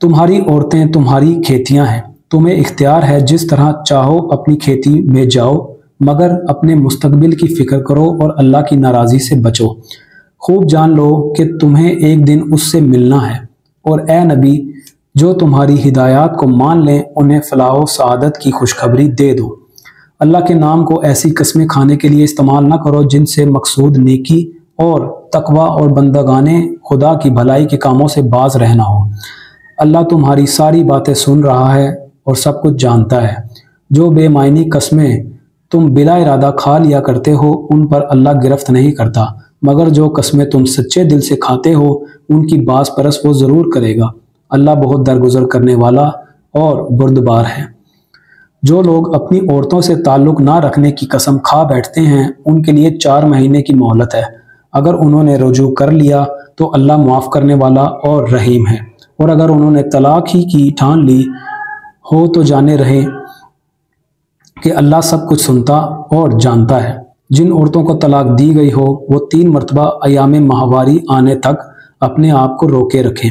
تمہاری عورتیں تمہاری کھیتیاں ہیں، تمہیں اختیار ہے جس طرح چاہو اپنی کھیتی میں جاؤ، مگر اپنے مستقبل کی فکر کرو اور اللہ کی ناراضی سے بچو۔ خوب جان لو کہ تمہیں ایک دن اس سے ملنا ہے، اور اے نبی جو تمہاری ہدایات کو مان لیں انہیں فلاح و سعادت کی خوشخبری دے دو۔ اللہ کے نام کو ایسی قسمیں کھانے کے لیے استعمال نہ کرو جن سے مقصود نیکی اور تقوی اور بندگان خدا کی بھلائی کے کاموں سے باز رہنا ہو۔ اللہ تمہاری ساری باتیں سن رہا ہے اور سب کچھ جانتا ہے۔ جو بے معنی قسمیں تم بلا ارادہ کھا لیا کرتے ہو ان پر اللہ گرفت نہیں کرتا، مگر جو قسمیں تم سچے دل سے کھاتے ہو ان کی باز پرس وہ ضرور کرے گا۔ اللہ بہت درگزر کرنے والا اور بردبار ہے۔ جو لوگ اپنی عورتوں سے تعلق نہ رکھنے کی قسم کھا بیٹھتے ہیں ان کے لیے 4 مہینے کی مہلت ہے، اگر انہوں نے رجوع کر لیا تو اللہ معاف کرنے والا اور رحیم ہے، اور اگر انہوں نے طلاق ہی کی ٹھان لی ہو تو جانے رہے کہ اللہ سب کچھ سنتا اور جانتا ہے۔ جن عورتوں کو طلاق دی گئی ہو وہ 3 مرتبہ ایام ماہواری آنے تک اپنے آپ کو روکے رکھیں،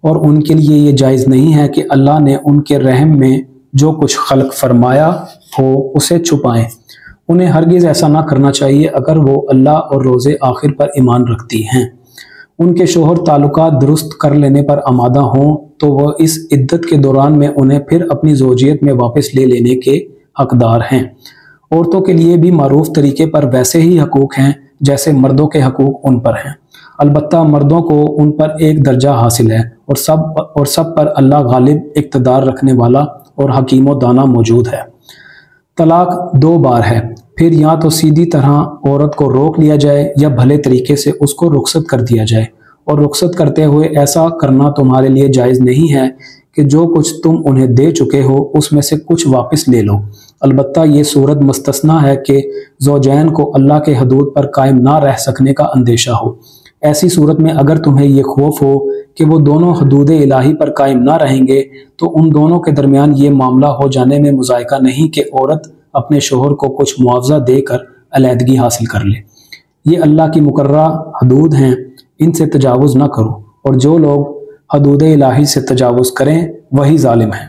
اور ان کے لیے یہ جائز نہیں ہے کہ اللہ نے ان کے رحم میں جو کچھ خلق فرمایا ہو اسے چھپائیں۔ انہیں ہرگز ایسا نہ کرنا چاہیے اگر وہ اللہ اور روز آخر پر ایمان رکھتی ہیں۔ ان کے شوہر تعلقات درست کر لینے پر آمادہ ہوں تو وہ اس عدت کے دوران میں انہیں پھر اپنی زوجیت میں واپس لے لینے کے حقدار ہیں۔ عورتوں کے لیے بھی معروف طریقے پر ویسے ہی حقوق ہیں جیسے مردوں کے حقوق ان پر ہیں، البتہ مردوں کو ان پر ایک درجہ حاصل ہے، اور سب پر اللہ غالب اقتدار رکھنے والا اور حکیم و دانا موجود ہے۔ طلاق 2 بار ہے، پھر یا تو سیدھی طرح عورت کو روک لیا جائے یا بھلے طریقے سے اس کو رخصت کر دیا جائے، اور رخصت کرتے ہوئے ایسا کرنا تمہارے لیے جائز نہیں ہے کہ جو کچھ تم انہیں دے چکے ہو اس میں سے کچھ واپس لے لو۔ البتہ یہ صورت مستثنیٰ ہے کہ زوجین کو اللہ کے حدود پر قائم نہ رہ سکنے کا اندیشہ ہو۔ ایسی صورت میں اگر تمہیں یہ خوف ہو کہ وہ دونوں حدود الہی پر قائم نہ رہیں گے تو ان دونوں کے درمیان یہ معاملہ ہو جانے میں مذائقہ نہیں کہ عورت اپنے شوہر کو کچھ معاوضہ دے کر علیحدگی حاصل کر لے۔ یہ اللہ کی مقررہ حدود ہیں، ان سے تجاوز نہ کرو، اور جو لوگ حدود الہی سے تجاوز کریں وہی ظالم ہیں۔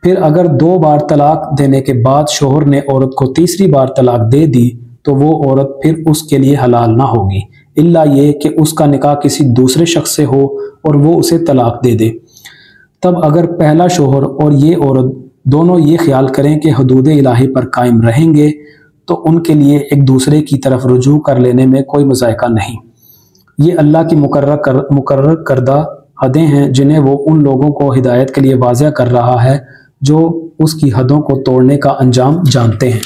پھر اگر 2 بار طلاق دینے کے بعد شوہر نے عورت کو تیسری بار طلاق دے دی تو وہ عورت پھر اس کے لیے حلال نہ ہوگی، الا یہ کہ اس کا نکاح کسی دوسرے شخص سے ہو اور وہ اسے طلاق دے دے۔ تب اگر پہلا شوہر اور یہ عورت دونوں یہ خیال کریں کہ حدود الہی پر قائم رہیں گے تو ان کے لیے ایک دوسرے کی طرف رجوع کر لینے میں کوئی مذائقہ نہیں۔ یہ اللہ کی مقرر کردہ حدیں ہیں جنہیں وہ ان لوگوں کو ہدایت کے لیے واضح کر رہا ہے جو اس کی حدوں کو توڑنے کا انجام جانتے ہیں۔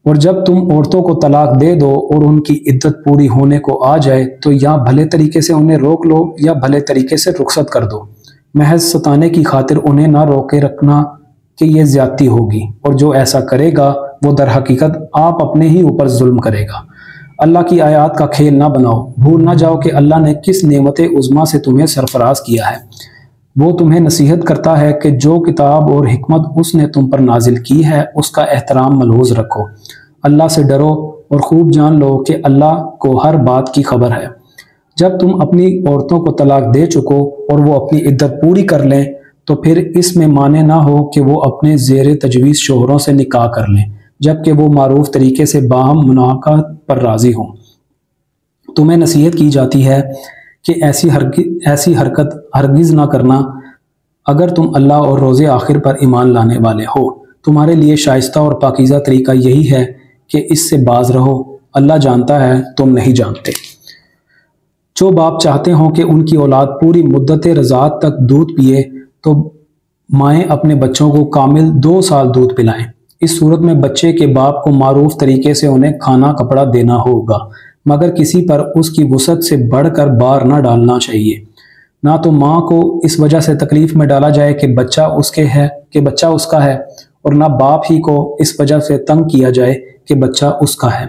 اور جب تم عورتوں کو طلاق دے دو اور ان کی عدت پوری ہونے کو آ جائے تو یا بھلے طریقے سے انہیں روک لو یا بھلے طریقے سے رخصت کر دو، محض ستانے کی خاطر انہیں نہ روکے رکھنا کہ یہ زیادتی ہوگی، اور جو ایسا کرے گا وہ در حقیقت آپ اپنے ہی اوپر ظلم کرے گا۔ اللہ کی آیات کا کھیل نہ بناؤ، بھول نہ جاؤ کہ اللہ نے کس نعمت عظمیٰ سے تمہیں سرفراز کیا ہے۔ وہ تمہیں نصیحت کرتا ہے کہ جو کتاب اور حکمت اس نے تم پر نازل کی ہے اس کا احترام ملحوظ رکھو، اللہ سے ڈرو اور خوب جان لو کہ اللہ کو ہر بات کی خبر ہے۔ جب تم اپنی عورتوں کو طلاق دے چکو اور وہ اپنی عدت پوری کر لیں تو پھر اس میں مانے نہ ہو کہ وہ اپنے زیر تجویز شوہروں سے نکاح کر لیں جبکہ وہ معروف طریقے سے باہم مناقحت پر راضی ہوں۔ تمہیں نصیحت کی جاتی ہے کہ ایسی حرکت ہرگز نہ کرنا اگر تم اللہ اور روز آخر پر ایمان لانے والے ہو۔ تمہارے لیے شائستہ اور پاکیزہ طریقہ یہی ہے کہ اس سے باز رہو، اللہ جانتا ہے تم نہیں جانتے۔ جو باپ چاہتے ہوں کہ ان کی اولاد پوری مدت رضاعت تک دودھ پیے تو مائیں اپنے بچوں کو کامل 2 سال دودھ پلائیں۔ اس صورت میں بچے کے باپ کو معروف طریقے سے انہیں کھانا کپڑا دینا ہوگا، مگر کسی پر اس کی وسعت سے بڑھ کر بار نہ ڈالنا چاہیے۔ نہ تو ماں کو اس وجہ سے تکلیف میں ڈالا جائے کہ بچہ اس کا ہے، اور نہ باپ ہی کو اس وجہ سے تنگ کیا جائے کہ بچہ اس کا ہے۔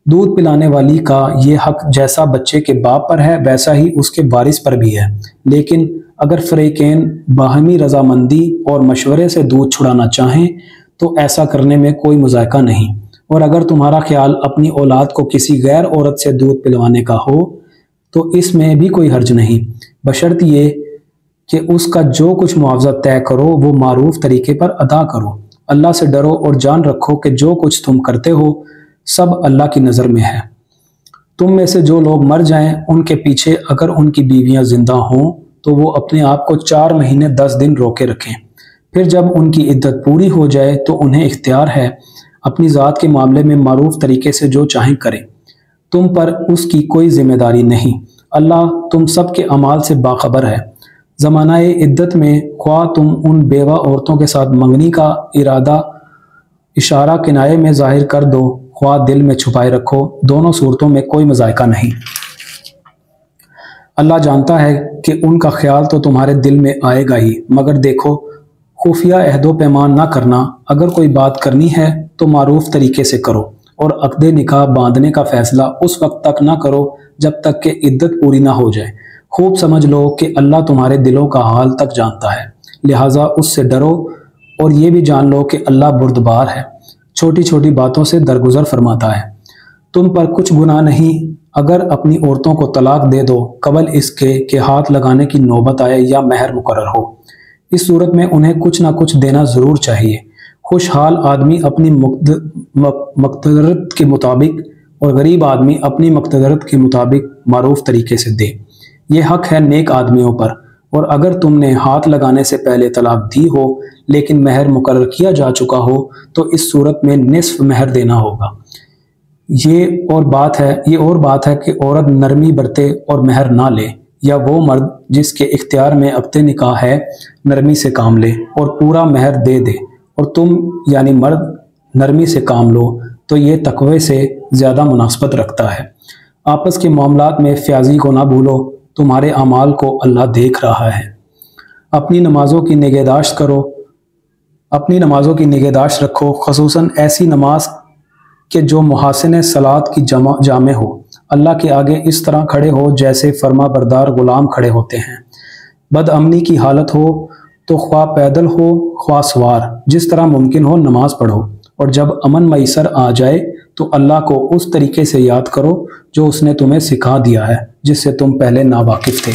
دودھ پلانے والی کا یہ حق جیسا بچے کے باپ پر ہے ویسا ہی اس کے وارث پر بھی ہے، لیکن اگر فریقین باہمی رضامندی اور مشورے سے دودھ چھڑانا چاہیں تو ایسا کرنے میں کوئی مذائقہ نہیں۔ اور اگر تمہارا خیال اپنی اولاد کو کسی غیر عورت سے دودھ پلوانے کا ہو تو اس میں بھی کوئی حرج نہیں، بشرط یہ کہ اس کا جو کچھ معاوضہ طے کرو وہ معروف طریقے پر ادا کرو۔ اللہ سے ڈرو اور جان رکھو کہ جو کچھ تم کرتے ہو سب اللہ کی نظر میں ہے۔ تم میں سے جو لوگ مر جائیں ان کے پیچھے اگر ان کی بیویاں زندہ ہوں تو وہ اپنے آپ کو 4 مہینے 10 دن روکے رکھیں، پھر جب ان کی عدت پوری ہو جائے تو انہیں اختیار ہے اپنی ذات کے معاملے میں معروف طریقے سے جو چاہیں کریں، تم پر اس کی کوئی ذمہ داری نہیں۔ اللہ تم سب کے اعمال سے باخبر ہے۔ زمانہ عدت میں خواہ تم ان بیوہ عورتوں کے ساتھ منگنی کا ارادہ اشارہ کنایے میں ظاہر کر دو خواہ دل میں چھپائے رکھو، دونوں صورتوں میں کوئی مذائقہ نہیں۔ اللہ جانتا ہے کہ ان کا خیال تو تمہارے دل میں آئے گا ہی، مگر دیکھو خفیہ عہد و پیمان نہ کرنا، اگر کوئی بات کرنی ہے تو معروف طریقے سے کرو، اور عقد نکاح باندھنے کا فیصلہ اس وقت تک نہ کرو جب تک کہ عدت پوری نہ ہو جائے۔ خوب سمجھ لو کہ اللہ تمہارے دلوں کا حال تک جانتا ہے، لہٰذا اس سے ڈرو، اور یہ بھی جان لو کہ اللہ بردبار ہے، چھوٹی چھوٹی باتوں سے درگزر فرماتا ہے۔ تم پر کچھ گناہ نہیں اگر اپنی عورتوں کو طلاق دے دو قبل اس کے کہ ہاتھ لگانے کی نوبت آئے یا مہر مقرر ہو۔ اس صورت میں انہیں کچھ نہ کچھ دینا ضرور چاہیے۔ خوشحال آدمی اپنی مقتدرت کے مطابق اور غریب آدمی اپنی مقتدرت کے مطابق معروف طریقے سے دے، یہ حق ہے نیک آدمیوں پر۔ اور اگر تم نے ہاتھ لگانے سے پہلے طلاق دی ہو لیکن مہر مقرر کیا جا چکا ہو تو اس صورت میں نصف مہر دینا ہوگا۔ یہ اور بات ہے کہ عورت نرمی برتے اور مہر نہ لے، یا وہ مرد جس کے اختیار میں عقد نکاح ہے نرمی سے کام لے اور پورا مہر دے دے، اور تم یعنی مرد نرمی سے کام لو تو یہ تقوی سے زیادہ مناسبت رکھتا ہے۔ آپس کے معاملات میں فیاضی کو نہ بھولو، تمہارے اعمال کو اللہ دیکھ رہا ہے۔ اپنی نمازوں کی نگہداشت رکھو، خصوصاً ایسی نماز کہ جو محاسن صلاۃ کی جامع ہو۔ اللہ کے آگے اس طرح کھڑے ہو جیسے فرما بردار غلام کھڑے ہوتے ہیں۔ بد امنی کی حالت ہو تو خواہ پیدل ہو خواہ سوار، جس طرح ممکن ہو نماز پڑھو، اور جب امن میسر آ جائے تو اللہ کو اس طریقے سے یاد کرو جو اس نے تمہیں سکھا دیا ہے جس سے تم پہلے ناواقف تھے۔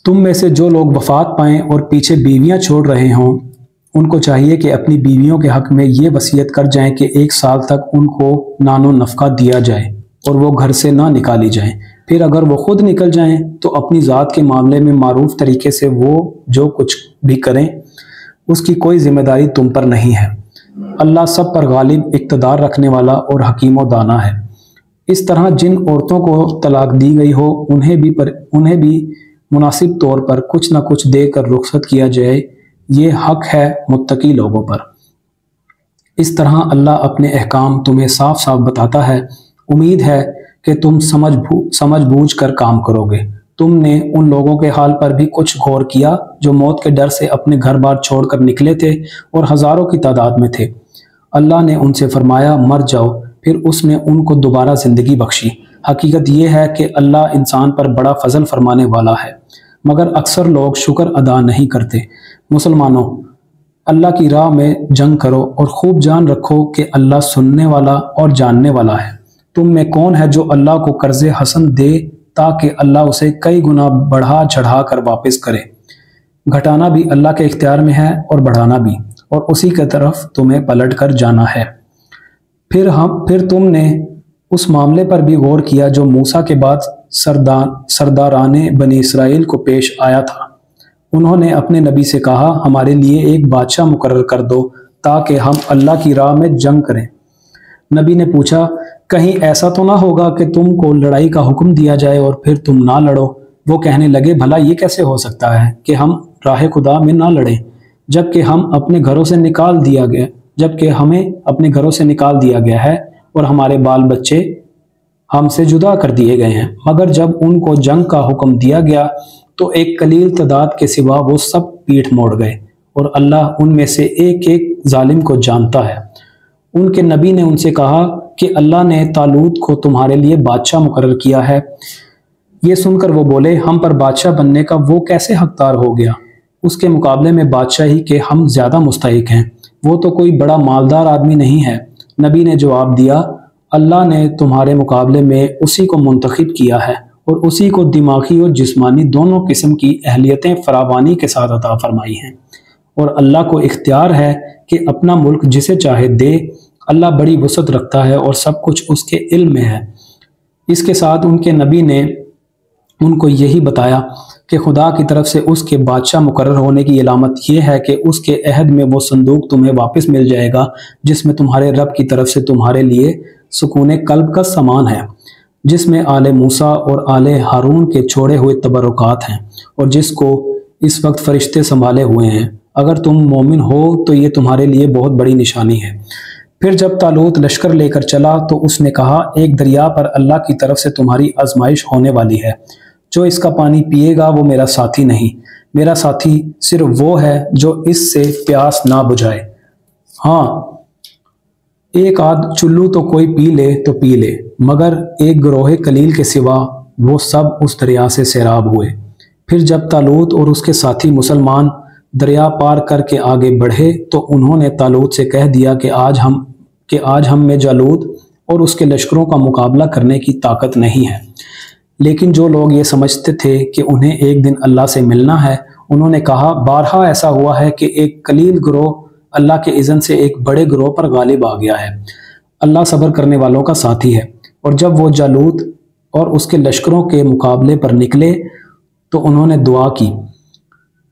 تم میں سے جو لوگ وفات پائیں اور پیچھے بیویاں چھوڑ رہے ہوں उनको चाहिए कि अपनी बीवियों के हक में ये वसीयत कर जाएं कि 1 साल तक उनको नानो नफ़का दिया जाए और वो घर से ना निकाली जाएं। फिर अगर वो खुद निकल जाएं तो अपनी ज़ात के मामले में मारूफ तरीके से वो जो कुछ भी करें उसकी कोई जिम्मेदारी तुम पर नहीं है। अल्लाह सब पर गालिब, इक़्तिदार रखने वाला और हकीम व दाना है। इस तरह जिन औरतों को तलाक दी गई हो उन्हें भी मुनासिब तौर पर कुछ न कुछ देकर रुखसत किया जाए, ये हक है मुत्तकी लोगों पर। इस तरह अल्लाह अपने अहकाम तुम्हें साफ साफ बताता है। उम्मीद है कि तुम समझ बूझ कर काम करोगे। तुमने उन लोगों के हाल पर भी कुछ गौर किया जो मौत के डर से अपने घर बार छोड़कर निकले थे और हज़ारों की तादाद में थे। अल्लाह ने उनसे फरमाया, मर जाओ। फिर उसने उनको दोबारा ज़िंदगी बख्शी। हकीकत यह है कि अल्लाह इंसान पर बड़ा फजल फरमाने वाला है, मगर अक्सर लोग शुक्र अदा नहीं करते। मुसलमानों, अल्लाह की राह में जंग करो और खूब जान रखो कि अल्लाह सुनने वाला और जानने वाला है। तुम में कौन है जो अल्लाह को कर्ज़े हसन दे ताकि अल्लाह उसे कई गुना बढ़ा चढ़ा कर वापस करे। घटाना भी अल्लाह के इख्तियार में है और बढ़ाना भी, और उसी की तरफ तुम्हें पलट कर जाना है। फिर तुमने उस मामले पर भी गौर किया जो मूसा के बाद सरदाराने बनी इसराइल को पेश आया था। उन्होंने अपने नबी से कहा, हमारे लिए एक बादशाह मुकर्रर कर दो ताकि हम अल्लाह की राह में जंग करें। नबी ने पूछा, कहीं ऐसा तो ना होगा कि तुमको लड़ाई का हुक्म दिया जाए और फिर तुम ना लड़ो। वो कहने लगे, भला ये कैसे हो सकता है कि हम राह खुदा में ना लड़ें जबकि हमें अपने घरों से निकाल दिया गया है और हमारे बाल बच्चे हमसे जुदा कर दिए गए हैं। मगर जब उनको जंग का हुक्म दिया गया तो एक कलील तादाद के सिवा वो सब पीठ मोड़ गए, और अल्लाह उनमें से एक एक जालिम को जानता है। उनके नबी ने उनसे कहा कि अल्लाह ने तालूत को तुम्हारे लिए बादशाह मुकर्रर किया है। ये सुनकर वो बोले, हम पर बादशाह बनने का वो कैसे हकदार हो गया? उसके मुकाबले में बादशाही के हम ज़्यादा मुस्तहिक हैं। वो तो कोई बड़ा मालदार आदमी नहीं है। नबी ने जवाब दिया, अल्लाह ने तुम्हारे मुकाबले में उसी को मुंतखब किया है और उसी को दिमागी और जिस्मानी दोनों किस्म की अहलियतें फरावानी के साथ अता फरमाई हैं, और अल्लाह को इख्तियार है कि अपना मुल्क जिसे चाहे दे। अल्लाह बड़ी वसअत रखता है और सब कुछ उसके इल्म में है। इसके साथ उनके नबी ने उनको यही बताया कि खुदा की तरफ से उसके बादशाह मुकर्रर होने की अलामत यह है कि उसके अहद में वो संदूक तुम्हें वापस मिल जाएगा जिसमें तुम्हारे रब की तरफ से तुम्हारे लिए सुकून कल्ब का सामान है, जिसमें आले मूसा और आले हारून के छोड़े हुए तबरुकात हैं और जिसको इस वक्त फरिश्ते संभाले हुए हैं। अगर तुम मोमिन हो तो ये तुम्हारे लिए बहुत बड़ी निशानी है। फिर जब तालूत लश्कर लेकर चला तो उसने कहा, एक दरिया पर अल्लाह की तरफ से तुम्हारी आजमाइश होने वाली है। जो इसका पानी पिएगा वो मेरा साथी नहीं, मेरा साथी सिर्फ वो है जो इससे प्यास ना बुझाए। हाँ, एक आध चुल्लू तो कोई पी ले, मगर एक गिरोह कलील के सिवा वो सब उस दरिया से सैराब हुए। फिर जब तालूत और उसके साथी मुसलमान दरिया पार करके आगे बढ़े तो उन्होंने तालूत से कह दिया कि आज हम में जालूत और उसके लश्करों का मुकाबला करने की ताकत नहीं है। लेकिन जो लोग ये समझते थे कि उन्हें एक दिन अल्लाह से मिलना है, उन्होंने कहा, बारहा ऐसा हुआ है कि एक कलील गिरोह अल्लाह के इज़्न से एक बड़े गिरोह पर गालिब आ गया है। अल्लाह सब्र करने वालों का साथी है। और जब वो जालूत और उसके लश्करों के मुकाबले पर निकले तो उन्होंने दुआ की,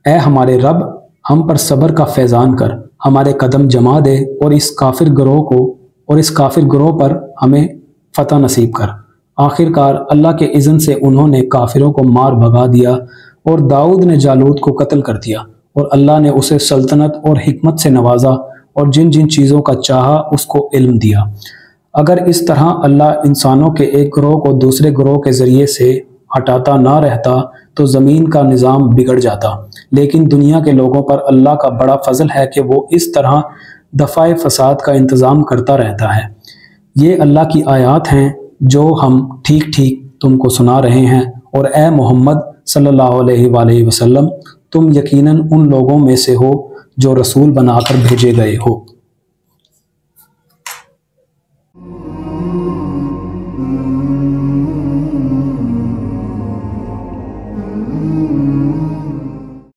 ऐ हमारे रब, हम पर सब्र का फैज़ान कर, हमारे कदम जमा दे और इस काफिर गिरोह पर हमें फतह नसीब कर। आखिरकार अल्लाह के इज़्न से उन्होंने काफिरों को मार भगा दिया और दाऊद ने जालूत को कत्ल कर दिया, और अल्लाह ने उसे सल्तनत और हिकमत से नवाजा और जिन जिन चीज़ों का चाहा उसको इल्म दिया। अगर इस तरह अल्लाह इंसानों के एक गिरोह को दूसरे गिरोह के ज़रिए से हटाता ना रहता तो ज़मीन का निज़ाम बिगड़ जाता। लेकिन दुनिया के लोगों पर अल्लाह का बड़ा फजल है कि वो इस तरह दफ़ाए फसाद का इंतज़ाम करता रहता है। ये अल्लाह की आयात हैं जो हम ठीक ठीक तुमको सुना रहे हैं, और ए मोहम्मद सल्लल्लाहु अलैहि वसल्लम, तुम यकीनन उन लोगों में से हो जो रसूल बनाकर भेजे गए हो।